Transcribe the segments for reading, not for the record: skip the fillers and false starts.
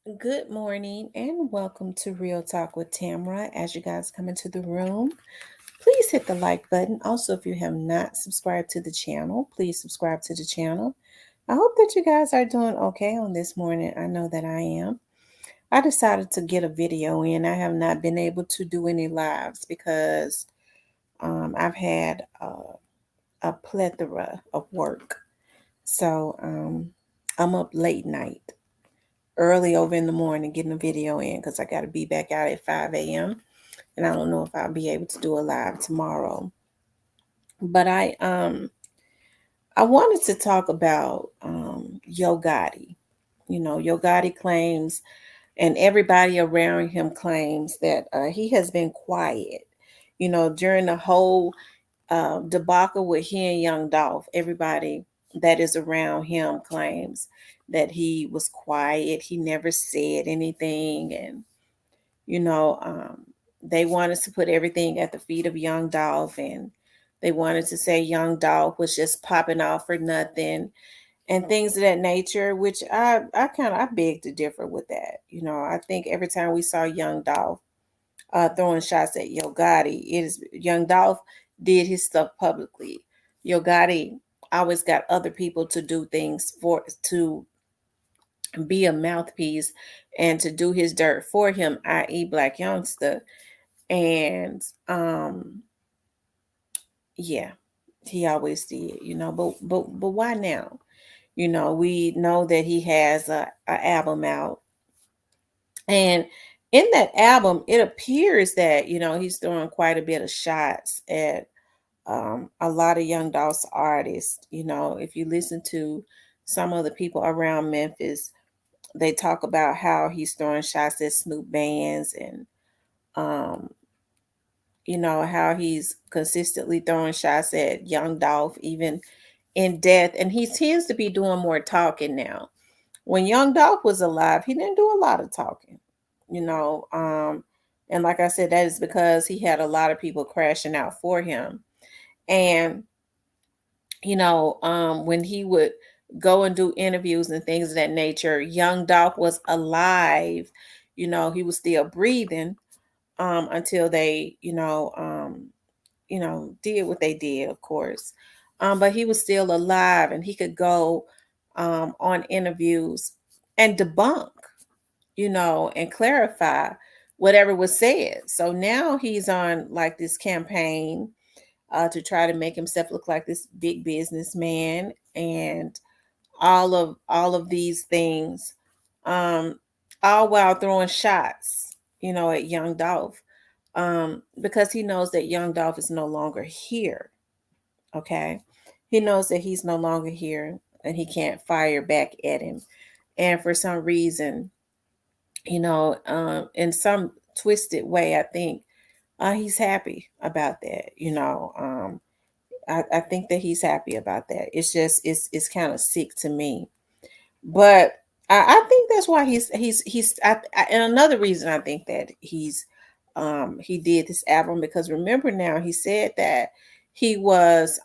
Good morning and welcome to Real Talk with Tamra. As you guys come into the room, please hit the like button. Also, if you have not subscribed to the channel, please subscribe to the channel. I hope that you guys are doing okay on this morning. I know that I am. I decided to get a video in. I have not been able to do any lives because I've had a plethora of work. So I'm up late night, early over in the morning getting a video in because I got to be back out at 5 a.m. And I don't know if I'll be able to do a live tomorrow. But I wanted to talk about Yo Gotti. Yo Gotti claims, and everybody around him claims that he has been quiet. During the whole debacle with he and Young Dolph, everybody that is around him claims that he was quiet. He never said anything, and you know, um, they wanted to put everything at the feet of Young Dolph, and they wanted to say Young Dolph was just popping off for nothing and things of that nature, which I beg to differ with that. I think every time we saw Young Dolph throwing shots at Yo Gotti, it is Young Dolph did his stuff publicly. Yo Gotti always got other people to do things for to be a mouthpiece and to do his dirt for him, i.e. Black Youngster. And yeah, he always did, but why now? We know that he has a album out, and in that album, it appears that he's throwing quite a bit of shots at a lot of Young Dolph's artists. If you listen to some of the people around Memphis, they talk about how he's throwing shots at Snoop bands and um, how he's consistently throwing shots at Young Dolph, even in death. And he tends to be doing more talking now. When Young Dolph was alive, he didn't do a lot of talking, you know. And like I said, that is because he had a lot of people crashing out for him. And, when he would go and do interviews and things of that nature, Young Dolph was alive. He was still breathing until they, did what they did, of course. But he was still alive and he could go on interviews and debunk, and clarify whatever was said. So now he's on like this campaign to try to make himself look like this big businessman and all of these things, um, all while throwing shots, at Young Dolph, because he knows that Young Dolph is no longer here. Okay, he knows that he's no longer here, and he can't fire back at him. And for some reason, in some twisted way, I think he's happy about that. I think that he's happy about that. It's just it's kind of sick to me, but I think that's why and another reason I think that he did this album, because remember now he said that he was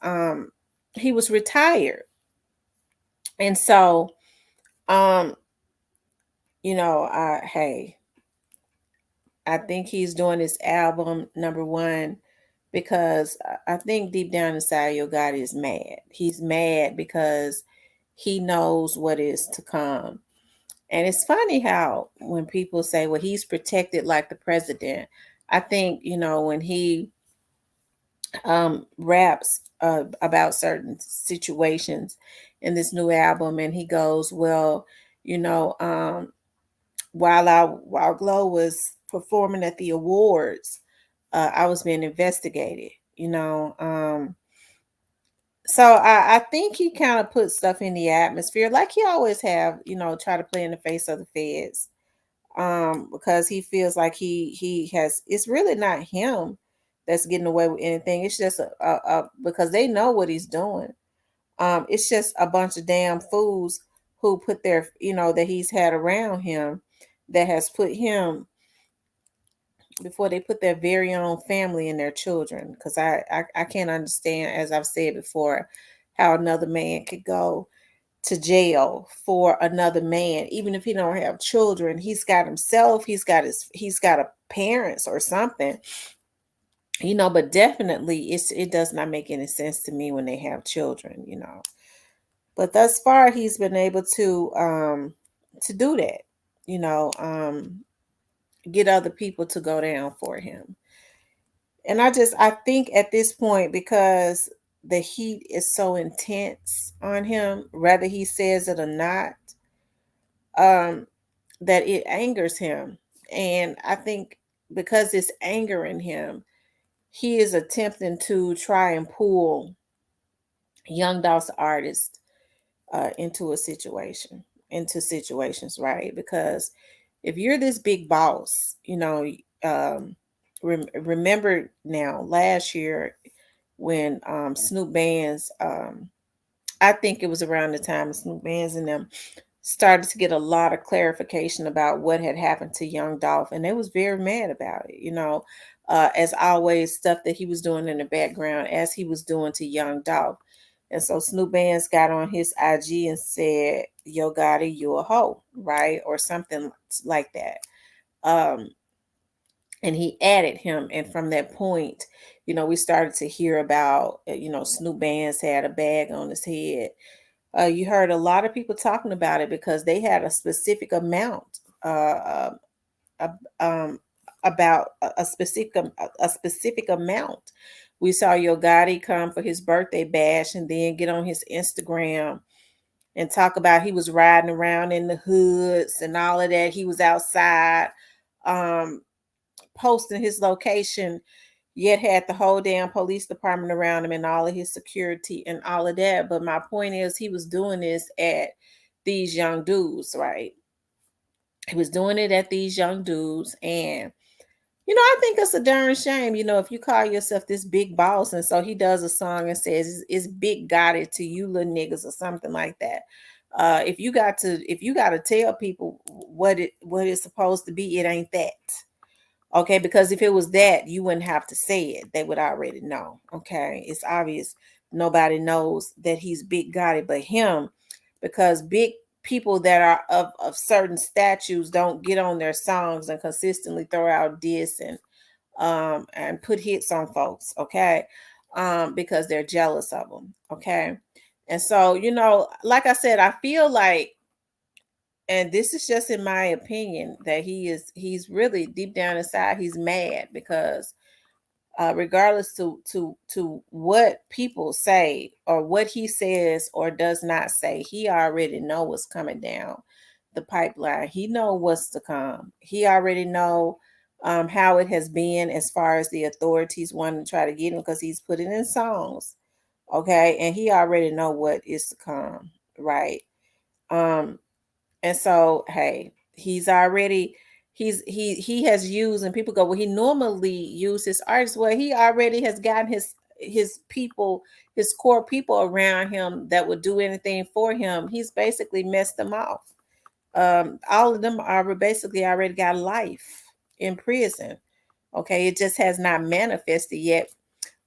he was retired, and so um hey, I think he's doing this album, number one, because I think deep down inside Yo Gotti is mad. He's mad because he knows what is to come. And it's funny how when people say, well, he's protected like the president, I think, when he raps about certain situations in this new album, and he goes, well, you know, um, while Glow was performing at the awards, I was being investigated, So I think he kind of put stuff in the atmosphere, like he always have, try to play in the face of the feds, because he feels like he has. It's really not him that's getting away with anything. It's just because they know what he's doing. It's just a bunch of damn fools who put their, that he's had around him, that has put him before they put their very own family and their children. Because I can't understand, as I've said before, how another man could go. to jail for another man, even if he don't have children. He's got himself, he's got a parents or something, but definitely it does not make any sense to me when they have children. But thus far he's been able to do that, you know, get other people to go down for him. And I think at this point, because the heat is so intense on him, whether he says it or not, um, that it angers him. And I think because it's angering him, he is attempting to try and pull young Dolph's artists into situations, right? Because if you're this big boss, remember now last year when Snoop Band's, I think it was around the time Snoop Band's and them started to get a lot of clarification about what had happened to young Dolph, and they was very mad about it. As always, stuff that he was doing in the background as he was doing to young Dolph. And so Snoop Bands got on his IG and said, "Yo Gotti, you a hoe," right? Or something like that. Um, and he added him. And from that point, we started to hear about, Snoop Bands had a bag on his head. You heard a lot of people talking about it because they had a specific amount, uh, um, about a specific amount. We saw Yo Gotti come for his birthday bash and then get on his Instagram and talk about he was riding around in the hoods and all of that. He was outside, um, posting his location, yet had the whole damn police department around him and all of his security and all of that. But my point is, he was doing this at these young dudes, right? He was doing it at these young dudes. And, I think it's a darn shame, if you call yourself this big boss. And so he does a song and says, it's big got it to you little niggas or something like that. If you got to tell people what it's supposed to be, it ain't that. Okay, because if it was that, you wouldn't have to say it. They would already know. Okay, it's obvious. Nobody knows that he's Big Gotti but him, because big people that are of certain statues don't get on their songs and consistently throw out diss and put hits on folks. Okay, because they're jealous of them. Okay, and so like I said, I feel like, and this is just in my opinion, that he's really deep down inside he's mad because regardless to what people say or what he says or does not say, he already know what's coming down the pipeline. He know what's to come. He already know how it has been as far as the authorities wanting to try to get him, because he's put it in songs. Okay, and he already know what is to come, right? um and so, hey, he has used, and people go, well, he normally uses artists. Well, he already has gotten his people, his core people around him that would do anything for him. He's basically messed them off. All of them are basically already got life in prison. Okay, it just has not manifested yet,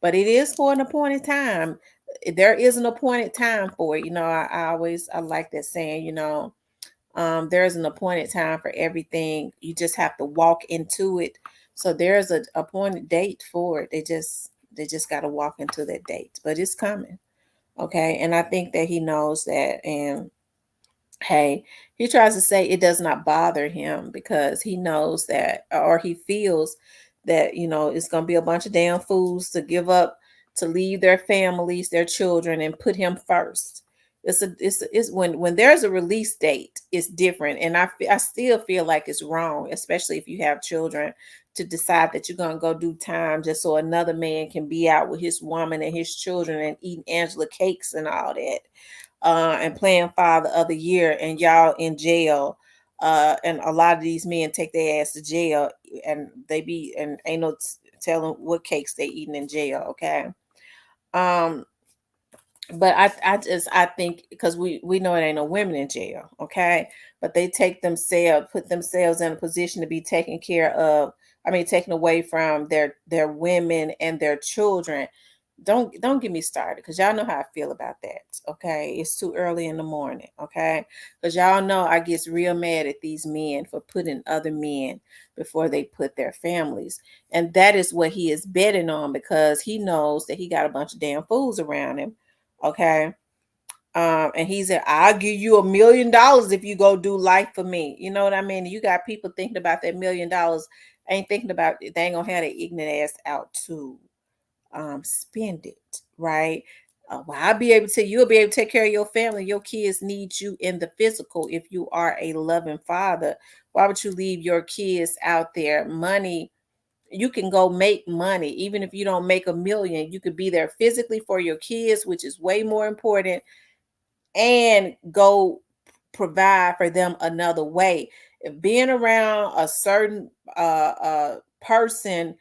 but it is for an appointed time. There is an appointed time for it. I like that saying. There's an appointed time for everything. You just have to walk into it. So there's an appointed date for it. They just got to walk into that date, but it's coming. Okay. And I think that he knows that. And hey, he tries to say it does not bother him because he knows that, or he feels that, it's going to be a bunch of damn fools to give up, to leave their families, their children, and put him first. It's when there's a release date, it's different. And I still feel like it's wrong, especially if you have children, to decide that you're going to go do time just so another man can be out with his woman and his children and eating Angela cakes and all that, and playing Father of the Year, and y'all in jail. And a lot of these men take their ass to jail, and ain't no telling what cakes they eating in jail. Okay. Um, but I think, because we know it ain't no women in jail. Okay. But they put themselves in a position to be taken care of. I mean, taken away from their women and their children, Don't get me started, because y'all know how I feel about that. Okay, it's too early in the morning. Okay, because y'all know I gets real mad at these men for putting other men before they put their families, and that is what he is betting on, because he knows that he got a bunch of damn fools around him. Okay, and he said, I'll give you $1 million if you go do life for me. You know what I mean? You got people thinking about that $1 million, ain't thinking about it. They ain't gonna have their ignorant ass out to spend it, right? Well, you'll be able to take care of your family. Your kids need you in the physical. If you are a loving father, why would you leave your kids out there? Money, you can go make money. Even if you don't make 1 million, you could be there physically for your kids, which is way more important, and go provide for them another way. If being around a certain person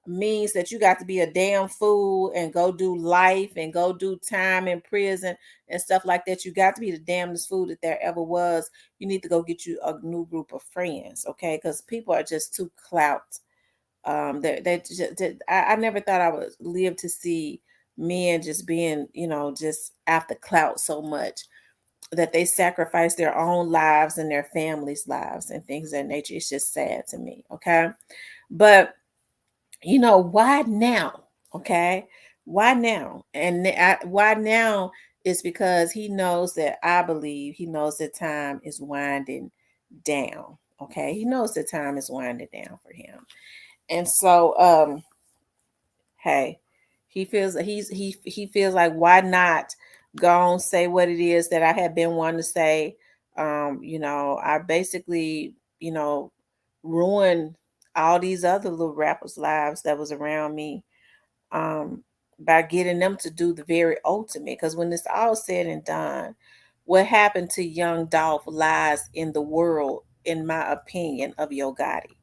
means that you got to be a damn fool and go do life and go do time in prison and stuff like that, you got to be the damnedest fool that there ever was. You need to go get you a new group of friends, okay? Because people are just too clout. I never thought I would live to see men just being, just after clout so much that they sacrifice their own lives and their families' lives and things of that nature. It's just sad to me. Okay. But why now? Okay. Why now? And why now is because he knows that, I believe he knows that time is winding down. Okay. He knows that time is winding down for him. And so, hey, he feels like, why not go and say what it is that I have been wanting to say. I basically, ruined all these other little rappers' lives that was around me, um, by getting them to do the very ultimate. Because when it's all said and done, what happened to young Dolph lies in the world, in my opinion, of Yo Gotti.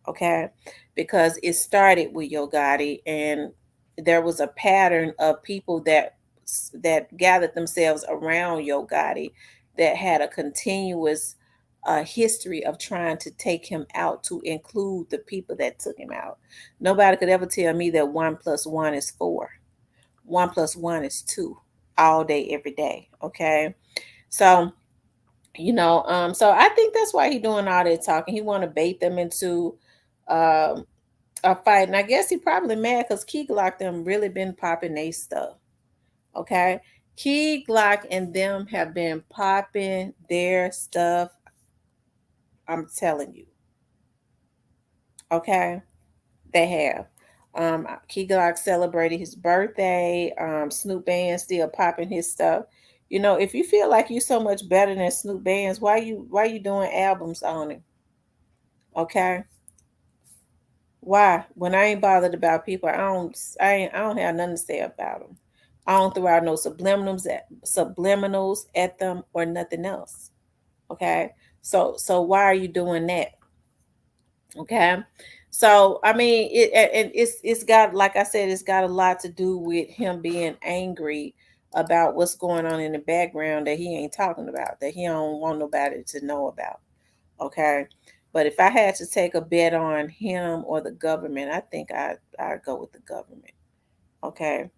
Okay, because it started with Yo Gotti, and there was a pattern of people that gathered themselves around Yo Gotti, that had a continuous history of trying to take him out, to include the people that took him out. Nobody could ever tell me that 1 plus 1 is 4. 1 plus 1 is 2, all day, every day. Okay. So, so I think that's why he doing all that talking. He want to bait them into um a fight. And I guess he probably mad because Key Glock them really been popping they stuff. Okay. Key Glock and them have been popping their stuff. I'm telling you. Okay. They have. Key Glock celebrated his birthday. Snoop Band still popping his stuff. If you feel like you so much better than Snoop Bands, why you doing albums on it? Okay, why? When I ain't bothered about people, I don't have nothing to say about them. I don't throw out no subliminals at them or nothing else. Okay, so why are you doing that? Okay. So I mean, it's got, like I said, it's got a lot to do with him being angry about what's going on in the background that he ain't talking about, that he don't want nobody to know about. Okay. But if I had to take a bet on him or the government, I think I'd go with the government. Okay.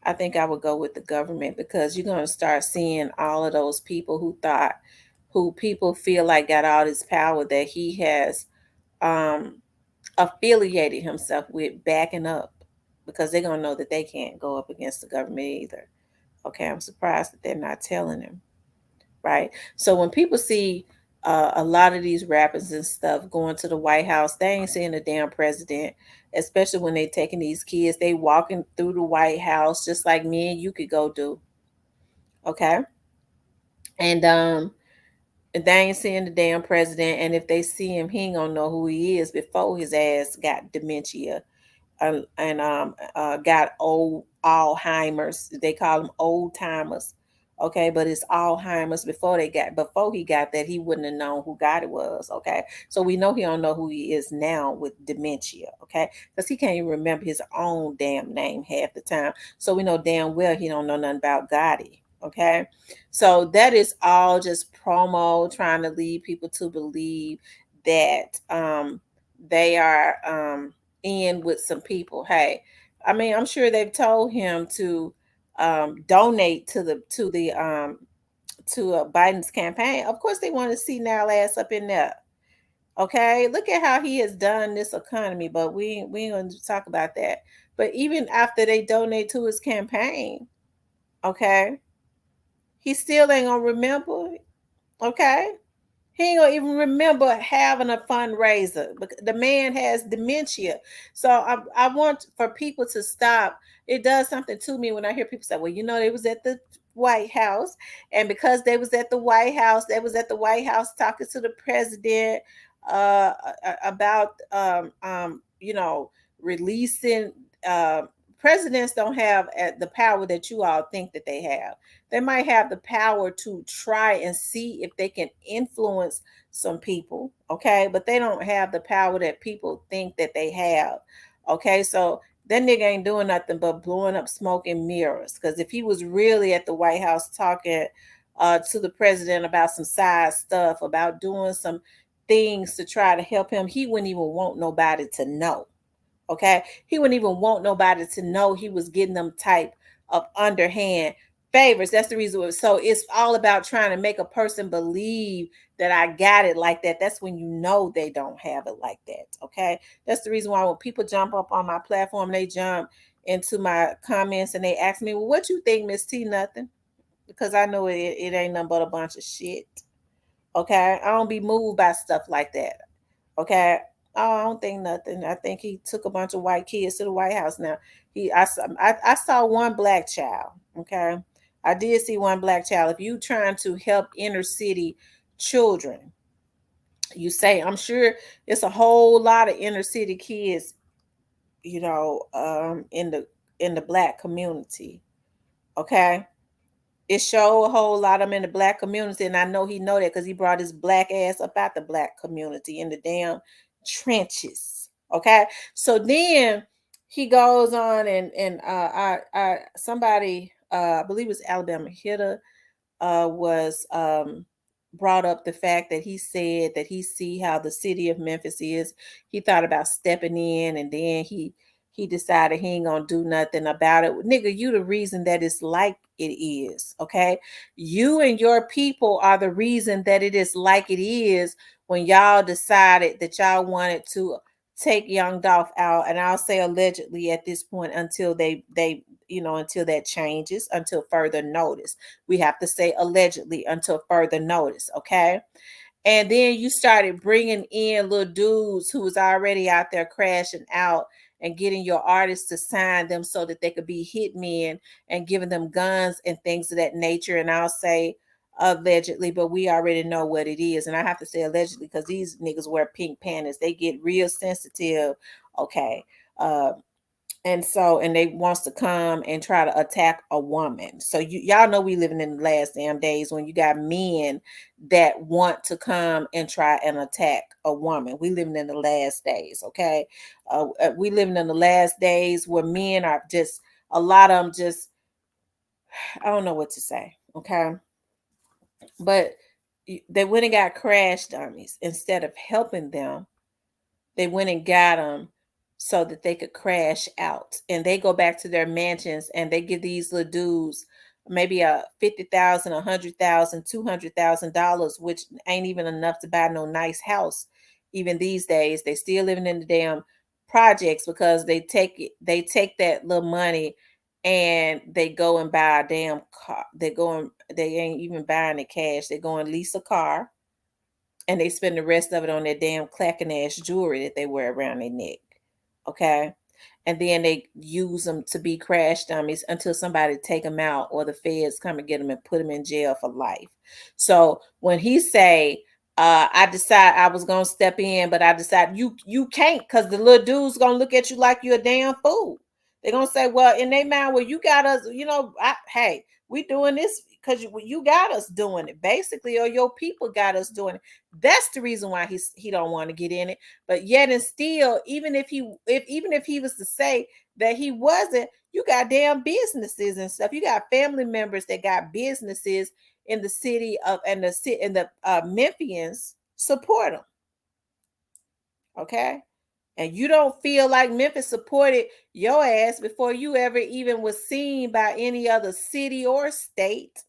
I think I would go with the government, because you're gonna start seeing all of those people who people feel like got all this power that he has um affiliated himself with, backing up, because they're gonna know that they can't go up against the government either. Okay, I'm surprised that they're not telling him, right? So when people see a lot of these rappers and stuff going to the White House, they ain't seeing the damn president. Especially when they taking these kids, they walking through the White House just like me and you could go do. Okay, and they ain't seeing the damn president. And if they see him, he ain't gonna know who he is before his ass got dementia, and got old Alzheimer's. They call them old timers. Okay, but it's Alzheimer's. Before he got that, he wouldn't have known who God it was. Okay, so we know he don't know who he is now with dementia. Okay, because he can't even remember his own damn name half the time. So we know damn well he don't know nothing about Gotti. Okay, so that is all just promo, trying to lead people to believe that they are in with some people. Hey, I mean, I'm sure they've told him to donate to Biden's campaign. Of course, they want to see now ass up in there. Okay, look at how he has done this economy, but we ain't going to talk about that. But even after they donate to his campaign, okay, he still ain't gonna remember. Okay, he ain't gonna even remember having a fundraiser. The man has dementia. So I want for people to stop. It does something to me when I hear people say, well, they was at the White House, and because they was at the White House, they was at the White House talking to the president about releasing presidents don't have the power that you all think that they have. They might have the power to try and see if they can influence some people, okay, but they don't have the power that people think that they have. Okay, so that nigga ain't doing nothing but blowing up smoke and mirrors, because if he was really at the White House talking to the president about some side stuff, about doing some things to try to help him, he wouldn't even want nobody to know. Okay, he wouldn't even want nobody to know he was getting them type of underhand favors. That's the reason. So it's all about trying to make a person believe that I got it like that. That's when you know they don't have it like that. Okay, that's the reason why when people jump up on my platform, they jump into my comments and they ask me, well, what you think, Miss T? Nothing, because I know it ain't nothing but a bunch of shit. Okay, I don't be moved by stuff like that. Okay. Oh, I don't think nothing. I think he took a bunch of white kids to the White House. Now, I saw one black child. Okay, I did see one black child. If you trying to help inner city children, you say, I'm sure it's a whole lot of inner city kids, in the black community. Okay, it show a whole lot of them in the black community, and I know he know that because he brought his black ass up out the black community in the damn trenches. Okay, so then he goes on and I somebody I believe it was Alabama Hitter was brought up the fact that he said that he see how the city of Memphis is. He thought about stepping in, and then he decided he ain't gonna do nothing about it. Nigga, you the reason that it's like it is. Okay, you and your people are the reason that it is like it is when y'all decided that y'all wanted to take young Dolph out. And I'll say allegedly at this point until they until that changes, until further notice. We have to say allegedly until further notice, okay? And then you started bringing in little dudes who was already out there crashing out and getting your artists to sign them so that they could be hitmen and giving them guns and things of that nature. And I'll say allegedly, but we already know what it is. And I have to say allegedly because these niggas wear pink panties. They get real sensitive, okay? And they wants to come and try to attack a woman. So y'all know we living in the last damn days when you got men that want to come and try and attack a woman. We living in the last days, okay? We living in the last days where men are just, a lot of them just, I don't know what to say, okay? But they went and got crash dummies instead of helping them. They went and got them so that they could crash out. And they go back to their mansions and they give these little dudes maybe a 50,000, 100,000, $200,000, which ain't even enough to buy no nice house. Even these days, they still living in the damn projects because they take that little money and they go and buy a damn car. They ain't even buying it cash. They go and lease a car and they spend the rest of it on their damn clacking ass jewelry that they wear around their neck. Okay. And then they use them to be crash dummies until somebody take them out or the feds come and get them and put them in jail for life. So when he say, I decided I was gonna step in, but I decided you can't because the little dude's gonna look at you like you're a damn fool. They're gonna say, well, in their mind, well, you got us, hey, we doing this because you got us doing it, basically, or your people got us doing it. That's the reason why he don't want to get in it. But yet and still, even if he was to say that he wasn't, you got damn businesses and stuff. You got family members that got businesses in the city of and the Memphians support them. Okay. And you don't feel like Memphis supported your ass before you ever even was seen by any other city or state.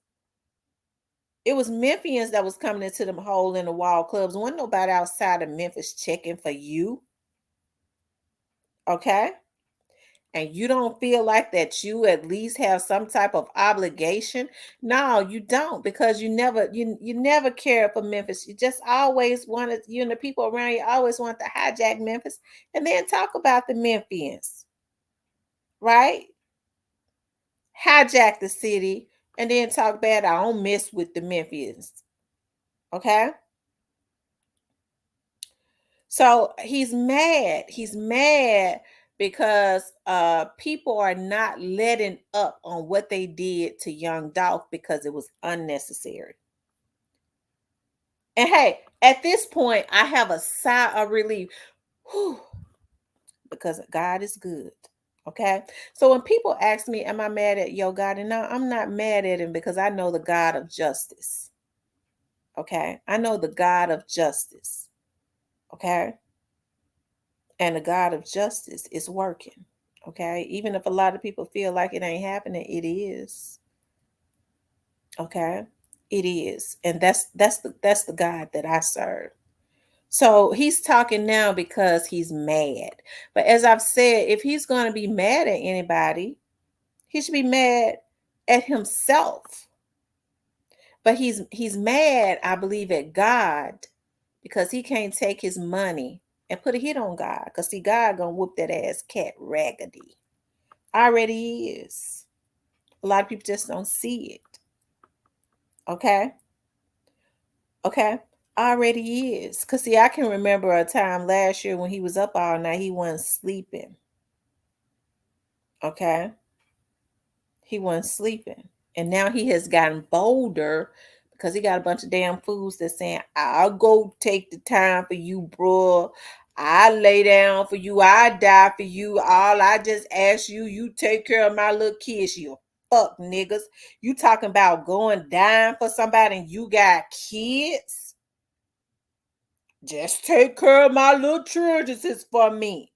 It was Memphians that was coming into them hole in the wall clubs. Wasn't nobody outside of Memphis checking for you. Okay? And you don't feel like that you at least have some type of obligation. No, you don't, because you never cared for Memphis. You just always wanted, you and the people around you always want to hijack Memphis and then talk about the Memphians, right? Hijack the city and then talk bad. I don't mess with the Memphians. Okay? So he's mad. He's mad because people are not letting up on what they did to young Dolph because it was unnecessary. And hey, at this point, I have a sigh of relief. Whew, because God is good. Okay. So when people ask me, am I mad at Yo God? And no, I'm not mad at him because I know the God of justice. Okay. I know the God of justice. Okay. And the God of justice is working. Okay. Even if a lot of people feel like it ain't happening, it is. Okay. It is. And that's the God that I serve. So he's talking now because he's mad. But as I've said, if he's going to be mad at anybody, he should be mad at himself. But he's mad, I believe, at God because he can't take his money and put a hit on God. Because see, God gonna whoop that ass cat raggedy. Already is. A lot of people just don't see it. Okay? Okay? Already is. Because see, I can remember a time last year when he was up all night, he wasn't sleeping. Okay? He wasn't sleeping. And now he has gotten bolder because he got a bunch of damn fools that's saying, I'll go take the time for you, bro. I lay down for you. I die for you. All I just ask you, you take care of my little kids. You fuck niggas. You talking about going down for somebody and you got kids? Just take care of my little children. This is for me.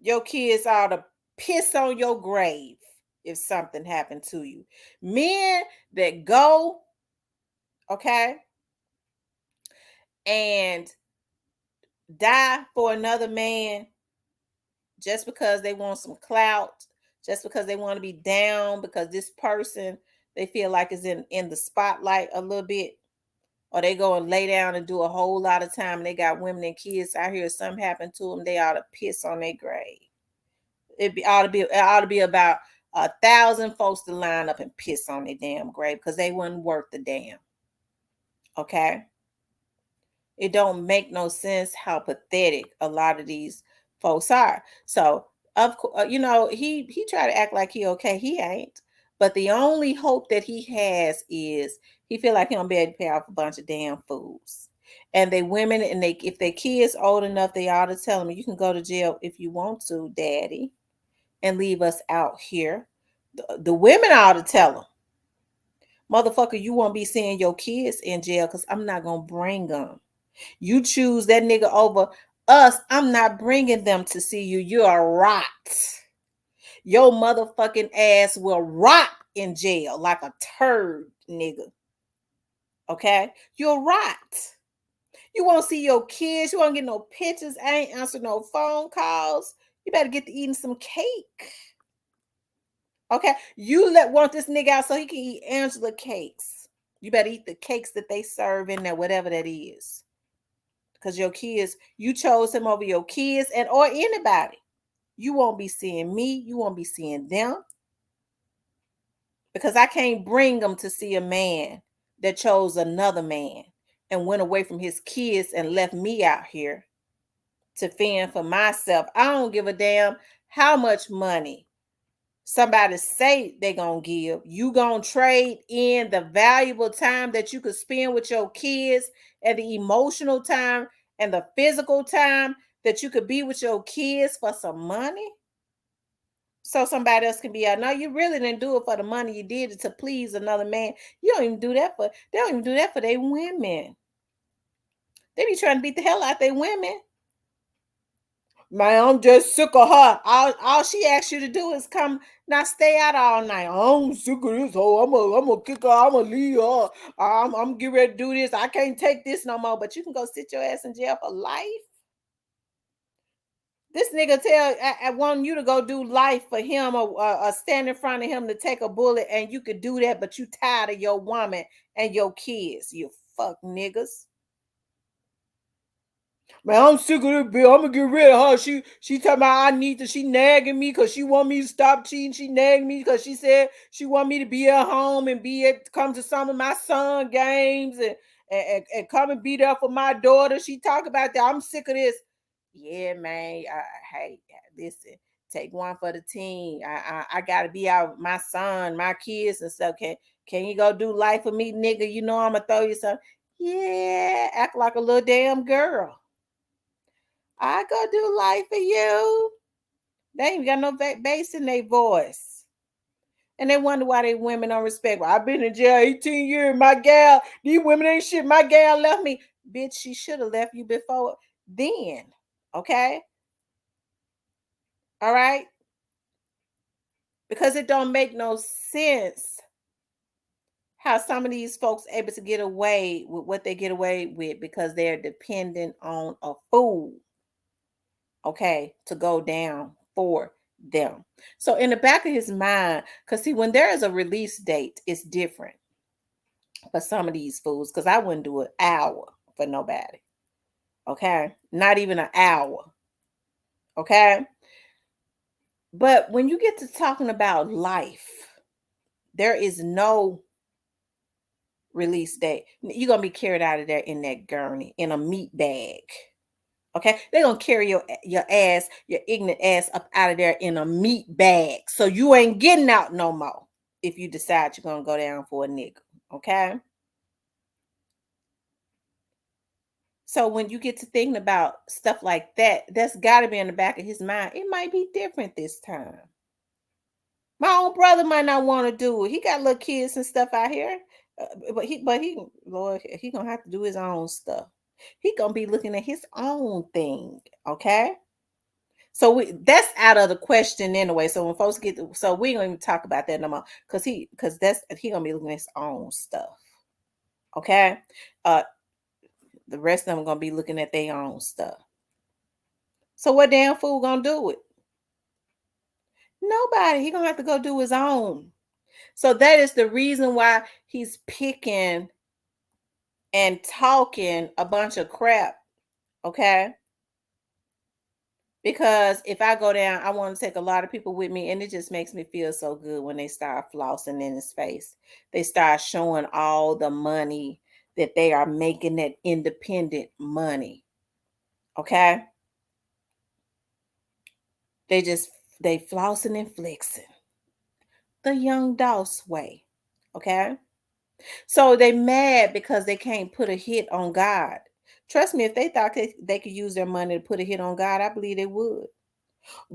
Your kids ought to piss on your grave if something happened to you. Men that go, okay, and die for another man just because they want some clout, just because they want to be down, because this person they feel like is in the spotlight a little bit, or they go and lay down and do a whole lot of time and they got women and kids out here, something happened to them, they ought to piss on their grave. It ought to be about 1,000 folks to line up and piss on their damn grave because they wasn't worth the damn. Okay, it don't make no sense how pathetic a lot of these folks are. So of course, he tried to act like he okay. He ain't. But the only hope that he has is he feel like he don't be able to pay off a bunch of damn fools. And they women and they if their kids old enough, they ought to tell them you can go to jail if you want to, daddy, and leave us out here. The women ought to tell them, motherfucker, you won't be seeing your kids in jail because I'm not going to bring them. You choose that nigga over us. I'm not bringing them to see you. You're a rot. Your motherfucking ass will rot in jail like a turd, nigga. Okay? You're rot. You won't see your kids. You won't get no pictures. I ain't answer no phone calls. You better get to eating some cake. Okay, you want this nigga out so he can eat Angela cakes. You better eat the cakes that they serve in there, whatever that is. Because your kids, you chose him over your kids and or anybody. You won't be seeing me. You won't be seeing them. Because I can't bring them to see a man that chose another man and went away from his kids and left me out here to fend for myself. I don't give a damn how much money somebody say they gonna give. You gonna trade in the valuable time that you could spend with your kids and the emotional time and the physical time that you could be with your kids for some money so somebody else can be out. No, you really didn't do it for the money. You did it to please another man. You don't even do that for they don't even do that for their women. They be trying to beat the hell out their women. Man, I'm just sick of her. All she asks you to do is come, not stay out all night. I'm sick of this hoe. I'm a kick her. I'm a leave her. I'm getting ready to do this. I can't take this no more. But you can go sit your ass in jail for life. This nigga I want you to go do life for him or stand in front of him to take a bullet, and you could do that, but you tired of your woman and your kids. You fuck niggas. Man, I'm sick of this bitch. I'm gonna get rid of her. She talking about I need to. She nagging me because she want me to stop cheating. She nagging me because she said she want me to be at home and come to some of my son games and come and be there for my daughter. She talk about that. I'm sick of this. Yeah, man. Hey, listen. Take one for the team. I gotta be out with my son, my kids and stuff. Can you go do life for me, nigga? You know I'ma throw you some. Yeah, act like a little damn girl. I go do life for you. They ain't got no bass in their voice. And they wonder why they women don't respect. Well, I've been in jail 18 years. My gal, these women ain't shit. My gal left me. Bitch, she should have left you before then. Okay? All right? Because it don't make no sense how some of these folks able to get away with what they get away with because they're dependent on a fool. Okay, to go down for them. So in the back of his mind, because see, when there is a release date, it's different for some of these fools. Because I wouldn't do an hour for nobody. Okay, not even an hour. Okay, but when you get to talking about life, there is no release date. You're gonna be carried out of there in that gurney in a meat bag. Okay, they're gonna carry your ass, your ignorant ass up out of there in a meat bag. So you ain't getting out no more if you decide you're gonna go down for a nigga. Okay. So when you get to thinking about stuff like that, that's gotta be in the back of his mind. It might be different this time. My own brother might not want to do it. He got little kids and stuff out here. But he Lord, he gonna have to do his own stuff. He gonna be looking at his own thing. Okay. So that's out of the question anyway. So when folks so we ain't gonna even talk about that no more because that's he gonna be looking at his own stuff. Okay, uh, the rest of them gonna be looking at their own stuff. So what damn fool gonna do it? Nobody. He gonna have to go do his own. So that is the reason why he's picking and talking a bunch of crap. Okay, because if I go down, I want to take a lot of people with me, and it just makes me feel so good when they start flossing in his face. They start showing all the money that they are making, that independent money. Okay, they just they flossing and flexing the young Dolph's way. Okay, so they mad because they can't put a hit on God. Trust me, if they thought they could use their money to put a hit on God, I believe they would.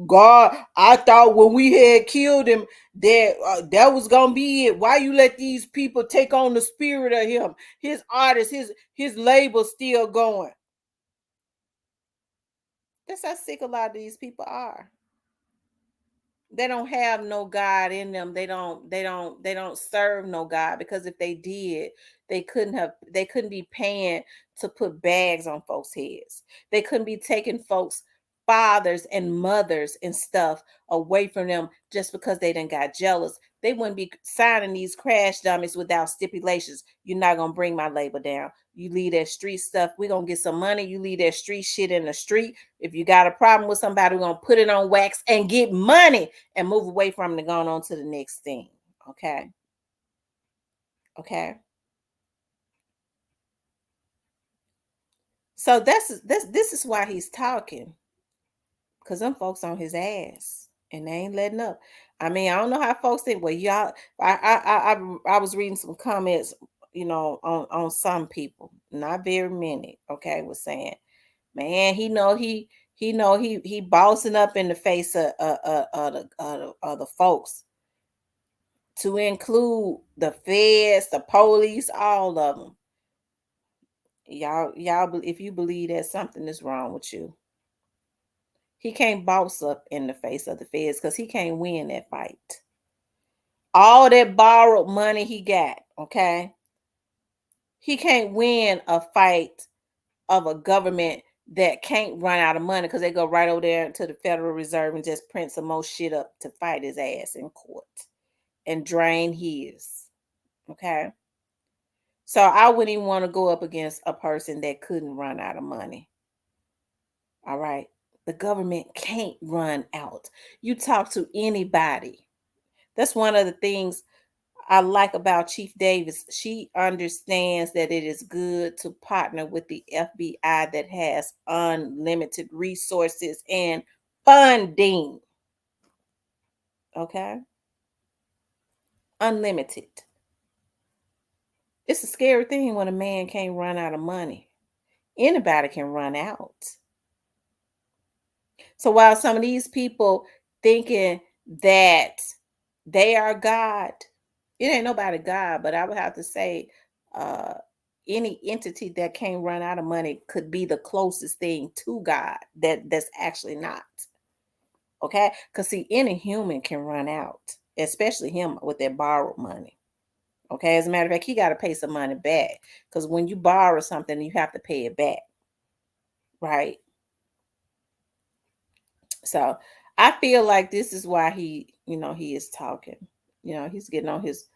God, I thought when we had killed him that was gonna be it. Why you let these people take on the spirit of him? His artist, his label still going. That's how sick a lot of these people are. They don't have no God in them. They don't serve no God, because if they did, they couldn't be paying to put bags on folks' heads. They couldn't be taking folks' fathers and mothers and stuff away from them just because they didn't got jealous. They wouldn't be signing these crash dummies without stipulations. You're not gonna bring my label down. You leave that street stuff. We're gonna get some money. You leave that street shit in the street. If you got a problem with somebody, we're gonna put it on wax and get money and move away from it and go on to the next thing. Okay. Okay. So this is why he's talking. Because them folks on his ass and they ain't letting up. I mean, I don't know how folks think. Well, y'all, I was reading some comments, on some people, not very many. Okay, was saying, man, he bossing up in the face of the folks, to include the feds, the police, all of them. Y'all, if you believe that, something is wrong with you. He can't boss up in the face of the feds because he can't win that fight. All that borrowed money he got, okay? He can't win a fight of a government that can't run out of money because they go right over there to the Federal Reserve and just print some more shit up to fight his ass in court and drain his. Okay. So I wouldn't even want to go up against a person that couldn't run out of money. All right. The government can't run out. You talk to anybody. That's one of the things I like about Chief Davis. She understands that it is good to partner with the FBI that has unlimited resources and funding. Okay? Unlimited. It's a scary thing when a man can't run out of money. Anybody can run out. So while some of these people thinking that they are God, it ain't nobody God, but I would have to say uh any entity that can't run out of money could be the closest thing to God that's actually not. Okay? Because see, any human can run out, especially him with that borrowed money. Okay, as a matter of fact, he got to pay some money back because when you borrow something, you have to pay it back, right? So I feel like this is why he is talking. He's getting on his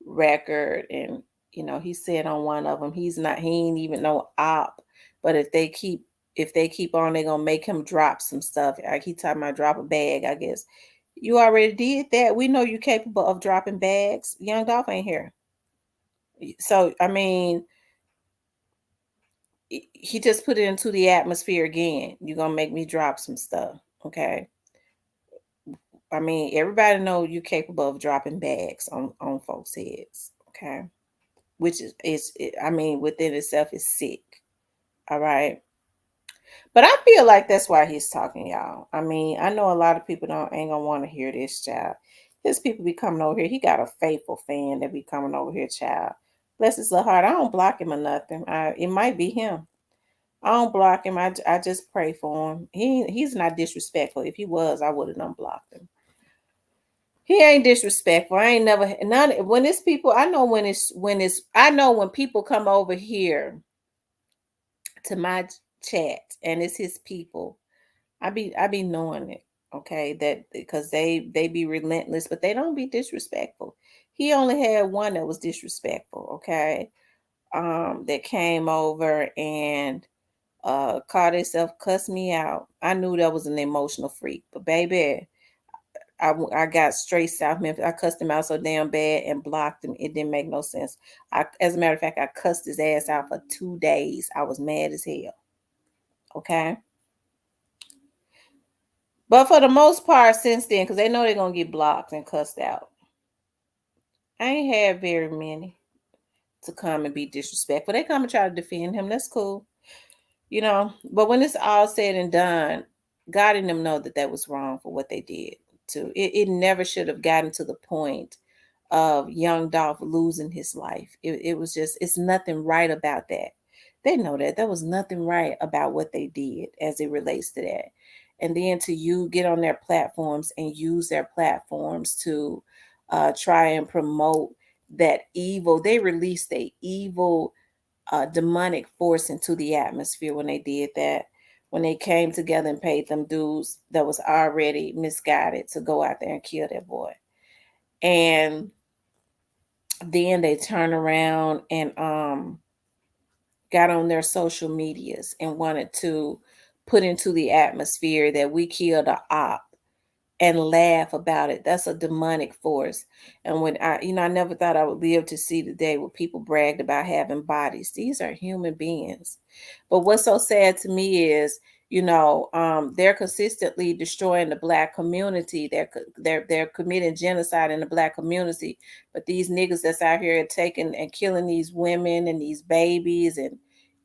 record, and he said on one of them, he ain't even no op. But if they keep on, they're gonna make him drop some stuff. Like he talking about drop a bag, I guess. You already did that. We know you're capable of dropping bags. Young Dolph ain't here. So I mean, he just put it into the atmosphere again. You're gonna make me drop some stuff. Okay. I mean, everybody know you're capable of dropping bags on folks' heads, okay? Which I mean, within itself is sick. All right. But I feel like that's why he's talking, y'all. I mean, I know a lot of people don't ain't gonna want to hear this, child. His people be coming over here. He got a faithful fan that be coming over here, child. Bless his little heart. I don't block him or nothing. It might be him. I don't block him. I just pray for him. He's not disrespectful. If he was, I would have unblocked him. He ain't disrespectful. I ain't never none when it's people. I know when people come over here to my chat and it's his people. I be knowing it. Okay, that because they be relentless, but they don't be disrespectful. He only had one that was disrespectful. Okay, that came over and called himself cuss me out. I knew that was an emotional freak, but baby, I got straight South Memphis. I cussed him out so damn bad and blocked him. It didn't make no sense. As a matter of fact, I cussed his ass out for 2 days. I was mad as hell. Okay. But for the most part, since then, because they know they're going to get blocked and cussed out, I ain't had very many to come and be disrespectful. They come and try to defend him. That's cool. But when it's all said and done, God and them know that was wrong for what they did. It never should have gotten to the point of young Dolph losing his life. It was just, it's nothing right about that. They know that there was nothing right about what they did as it relates to that. And then to you get on their platforms and use their platforms to try and promote that evil. They released a evil demonic force into the atmosphere when they did that. When they came together and paid them dudes that was already misguided to go out there and kill that boy. And then they turned around and got on their social medias and wanted to put into the atmosphere that we killed a op and laugh about it. That's a demonic force. And when I never thought I would live to see the day where people bragged about having bodies. These are human beings. But what's so sad to me is, they're consistently destroying the Black community. They're committing genocide in the Black community. But these niggas that's out here taking and killing these women and these babies and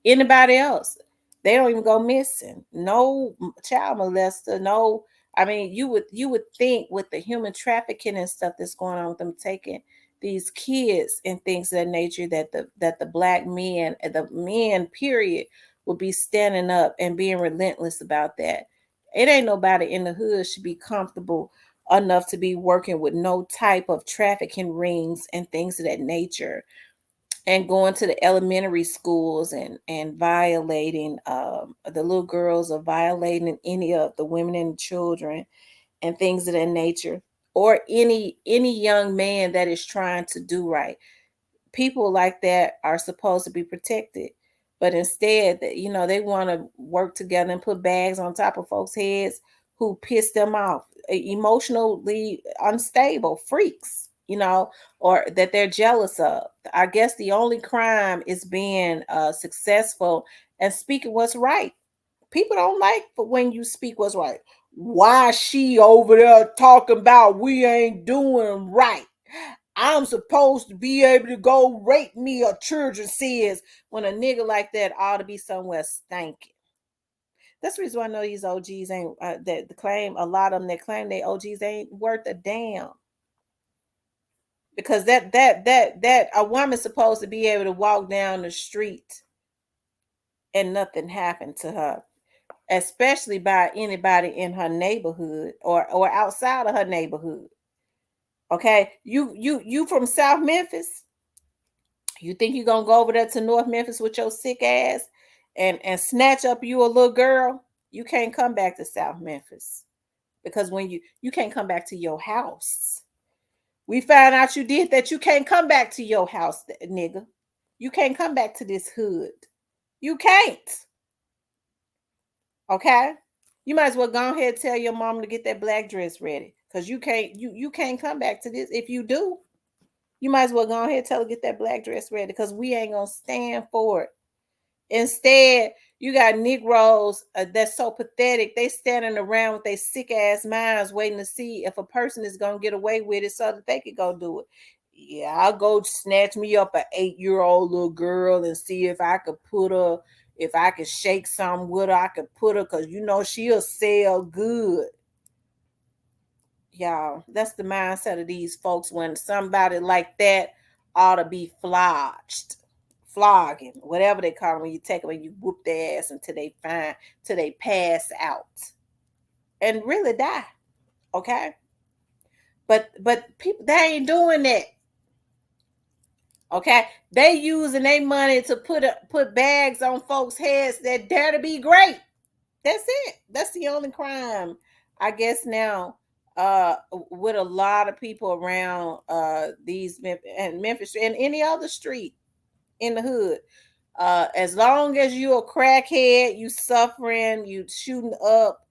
anybody else, they don't even go missing. No child molester, no. I mean, you would think with the human trafficking and stuff that's going on with them taking these kids and things of that nature that the Black men and the men period would be standing up and being relentless about that. It ain't nobody in the hood should be comfortable enough to be working with no type of trafficking rings and things of that nature, and going to the elementary schools and violating the little girls, or violating any of the women and children and things of that nature, or any young man that is trying to do right. People like that are supposed to be protected, but instead, they want to work together and put bags on top of folks' heads who piss them off, emotionally unstable freaks, or that they're jealous of. I guess the only crime is being successful and speaking what's right. People don't like for when you speak what's right. Why she over there talking about we ain't doing right? I'm supposed to be able to go rape me, a children says, when a nigga like that ought to be somewhere stinking. That's the reason why I know these OGs ain't that claim, a lot of them that claim they OGs ain't worth a damn. Because that a woman's supposed to be able to walk down the street and nothing happened to her, especially by anybody in her neighborhood or outside of her neighborhood. Okay, you from South Memphis? You think you're gonna go over there to North Memphis with your sick ass and snatch up you a little girl? You can't come back to South Memphis, because when you can't come back to your house. We found out you did that. You can't come back to your house, nigga. You can't come back to this hood. You can't. Okay? You might as well go ahead and tell your mom to get that black dress ready. Because you can't come back to this. If you do, you might as well go ahead and tell her to get that black dress ready. Because we ain't gonna stand for it. Instead, you got Negroes that's so pathetic. They standing around with their sick ass minds waiting to see if a person is going to get away with it so that they could go do it. Yeah, I'll go snatch me up an 8-year-old little girl and see if I could put her, if I could shake something with her, I could put her, because she'll sell good. Y'all, that's the mindset of these folks when somebody like that ought to be flogging, whatever they call them, when you take them and you whoop their ass until they pass out and really die. Okay, but people, they ain't doing that. Okay, they using their money to put bags on folks' heads that dare to be great. That's it. That's the only crime, I guess now. With a lot of people around these Memphis and any other street in the hood. As long as you a crackhead, you suffering, you shooting up,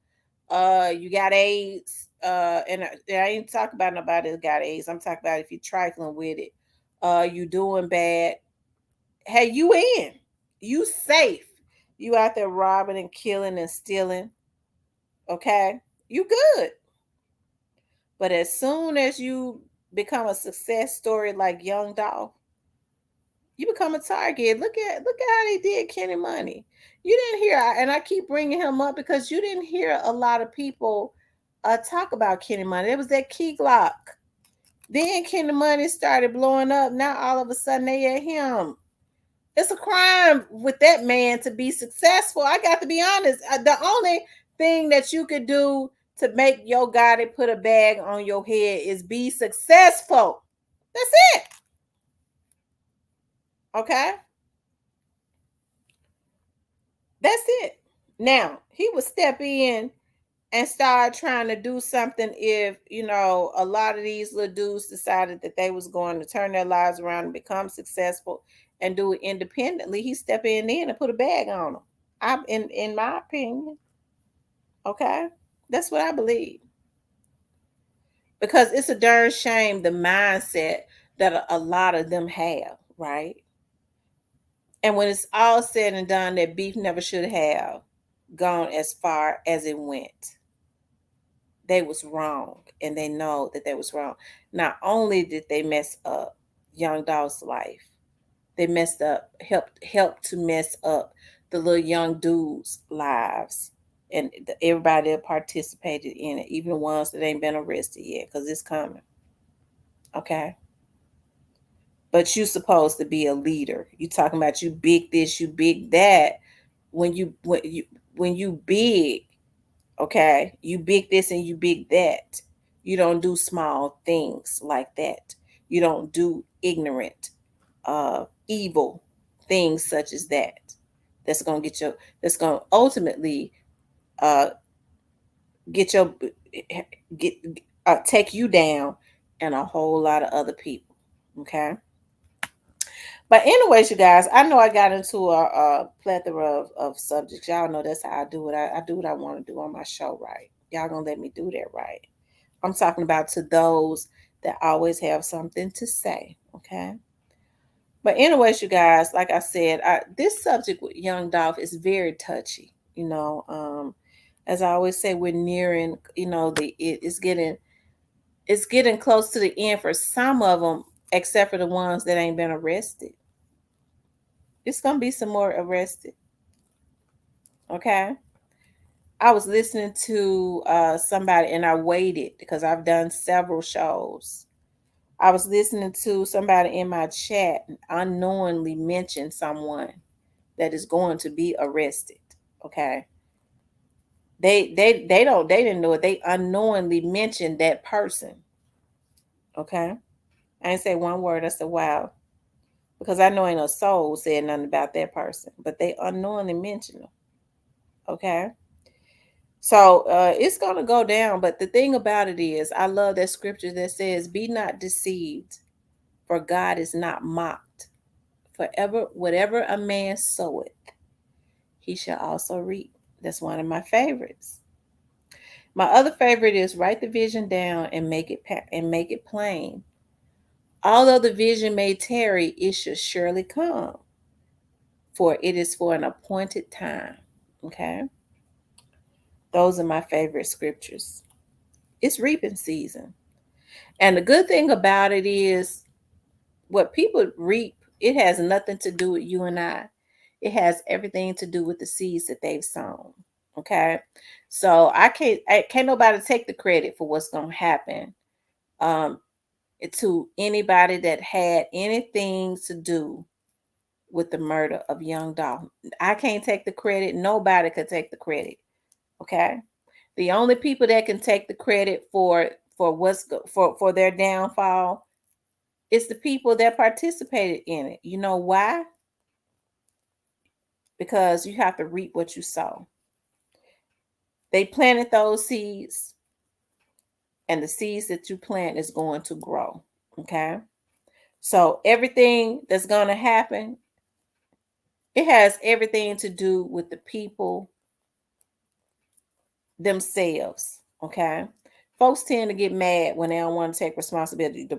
you got AIDS, and I ain't talking about nobody that got AIDS. I'm talking about if you're trifling with it, you doing bad. Hey, you in, you safe. You out there robbing and killing and stealing. Okay, you good. But as soon as you become a success story like Young Dolph, you become a target. Look at how they did Kenny Money. You didn't hear, and I keep bringing him up because you didn't hear a lot of people talk about Kenny Money. It was that Key Glock. Then Kenny Money started blowing up. Now all of a sudden they at him. It's a crime with that man to be successful. I got to be honest. The only thing that you could do to make your guy to put a bag on your head is be successful. That's it. Okay. That's it. Now, he would step in and start trying to do something if, a lot of these little dudes decided that they was going to turn their lives around and become successful and do it independently. He step in and put a bag on them. In my opinion. Okay? That's what I believe. Because it's a darn shame the mindset that a lot of them have, right? And when it's all said and done, that beef never should have gone as far as it went. They was wrong, and they know that they was wrong. Not only did they mess up Young Dolph's life, they messed up, helped to mess up the little young dudes' lives, and everybody that participated in it, even the ones that ain't been arrested yet, because it's coming. Okay. But you supposed to be a leader. You talking about you big this, you big that. When you big, Okay, you big this and you big that. You don't do small things like that. You don't do ignorant, evil things such as that. That's gonna get your. That's gonna ultimately uh, get your get take you down and a whole lot of other people. Okay. But anyways, you guys, I know I got into a plethora of subjects. Y'all know that's how I do it. I do what I want to do on my show, right? Y'all gonna let me do that, right? I'm talking about to those that always have something to say, okay? But anyways, you guys, like I said, this subject with Young Dolph is very touchy. As I always say, we're nearing. It's getting close to the end for some of them, except for the ones that ain't been arrested. It's gonna be some more arrested. Okay. I was listening to somebody and I waited because I've done several shows. I was listening to somebody in my chat unknowingly mention someone that is going to be arrested. Okay. They didn't know it. They unknowingly mentioned that person. Okay. I didn't say one word. I said, wow. Because I know ain't no soul said nothing about that person. But they unknowingly mentioned them. Okay. So it's going to go down. But the thing about it is, I love that scripture that says, be not deceived, for God is not mocked. Forever, whatever a man soweth, he shall also reap. That's one of my favorites. My other favorite is write the vision down and make it plain. Although the vision may tarry, it shall surely come, for it is for an appointed time. Okay, those are my favorite scriptures. It's reaping season. And the good thing about it is what people reap, it has nothing to do with you and I. It has everything to do with the seeds that they've sown. Okay. So I can't nobody take the credit for what's gonna happen um to anybody that had anything to do with the murder of young Dolph. I can't take the credit. Nobody could take the credit. Okay. The only people that can take the credit for their downfall is the people that participated in it. You know why? Because you have to reap what you sow. They planted those seeds, and the seeds that you plant is going to grow. Okay. So everything that's going to happen, it has everything to do with the people themselves. Okay. Folks tend to get mad when they don't want to take responsibility.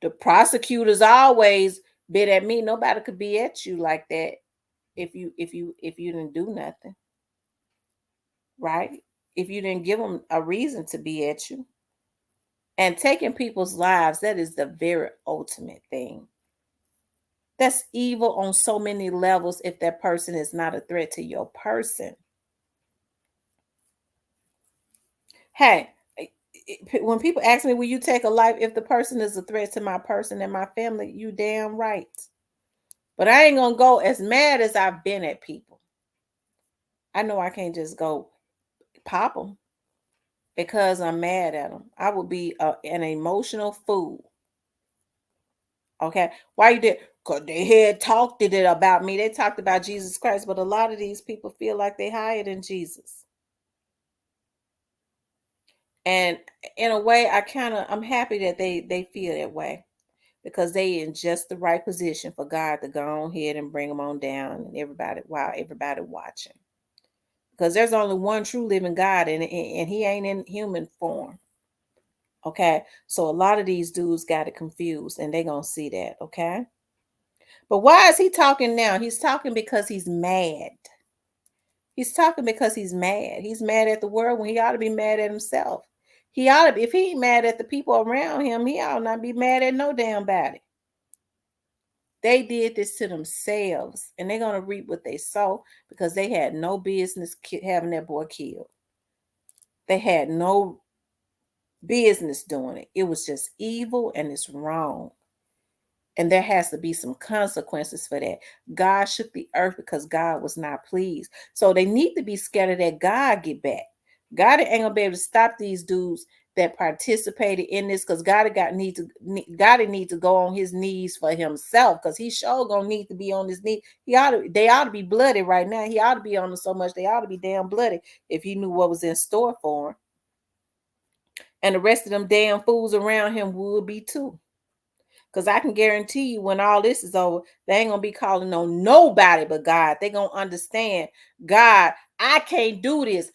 The prosecutors always bit at me. Nobody could be at you like that if you didn't do nothing, right? If you didn't give them a reason to be at you. And taking people's lives, that is the very ultimate thing. That's evil on so many levels if that person is not a threat to your person. Hey, when people ask me, will you take a life if the person is a threat to my person and my family? You damn right. But I ain't going to go as mad as I've been at people. I know I can't just go pop them because I'm mad at them. I would be an emotional fool. Okay. Why you did? Because they had talked it about me. They talked about Jesus Christ, but a lot of these people feel like they higher than Jesus. And in a way, I'm happy that they feel that way because they in just the right position for God to go on ahead and bring them on down and everybody watching. Because there's only one true living God and he ain't in human form. Okay. So a lot of these dudes got it confused and they gonna see that. Okay. But why is he talking now? He's talking because he's mad. He's talking because he's mad. He's mad at the world when he ought to be mad at himself. He ought to be, if he ain't mad at the people around him, he ought not be mad at no damn body. They did this to themselves and they're going to reap what they sow because they had no business having that boy killed. They had no business doing it. It was just evil and it's wrong. And there has to be some consequences for that. God shook the earth because God was not pleased. So they need to be scared of that God get back. Gotti ain't gonna be able to stop these dudes that participated in this, because Gotti need to go on his knees for himself, because he sure gonna need to be on his knee. They ought to be bloody right now. He ought to be on them so much they ought to be damn bloody if he knew what was in store for him. And the rest of them damn fools around him would be too. Because I can guarantee you, when all this is over, they ain't gonna be calling on nobody but God. They gonna understand, God, I can't do this.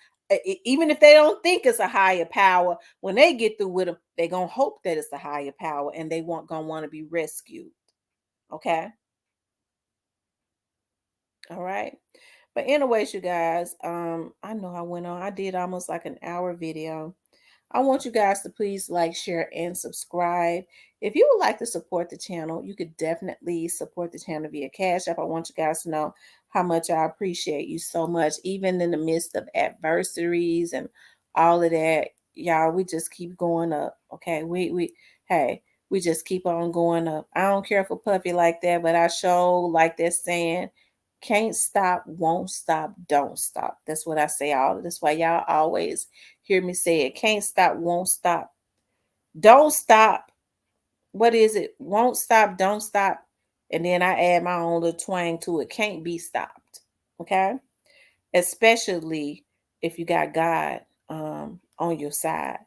Even if they don't think it's a higher power, when they get through with them, they gonna hope that it's a higher power, and they gonna want to be rescued. Okay. All right. But anyways, you guys, I know I went on. I did almost like an hour video. I want you guys to please like, share, and subscribe. If you would like to support the channel, you could definitely support the channel via Cash App. I want you guys to know how much I appreciate you so much, even in the midst of adversaries and all of that. Y'all, we just keep going up. Okay. Hey, we just keep on going up. I don't care for Puffy like that, but I show like that saying, can't stop, won't stop, don't stop. That's what I say all. That's why y'all always hear me say it. Can't stop, won't stop, don't stop. What is it? Won't stop, don't stop. And then I add my own little twang to it. Can't be stopped. Okay? Especially if you got God on your side.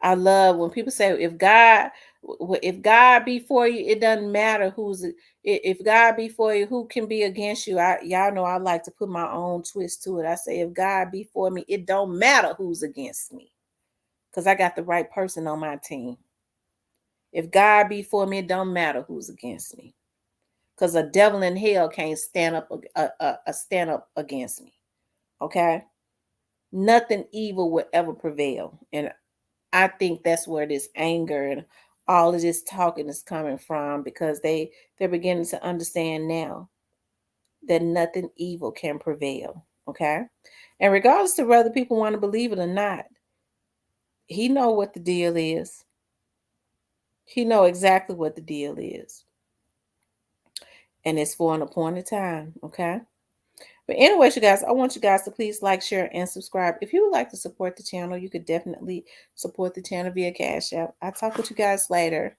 I love when people say, if God be for you, it doesn't matter if God be for you, who can be against you? Y'all know I like to put my own twist to it. I say, if God be for me, it don't matter who's against me, because I got the right person on my team. If God be for me, it don't matter who's against me, because a devil in hell can't stand up against me. Okay, nothing evil will ever prevail, and I think that's where this anger and all of this talking is coming from, because they're beginning to understand now that nothing evil can prevail. Okay, and regardless of whether people want to believe it or not, he know what the deal is. He know exactly what the deal is, and it's for an appointed time. Okay. But anyways, you guys, I want you guys to please like, share, and subscribe. If you would like to support the channel, you could definitely support the channel via Cash App. I'll talk with you guys later.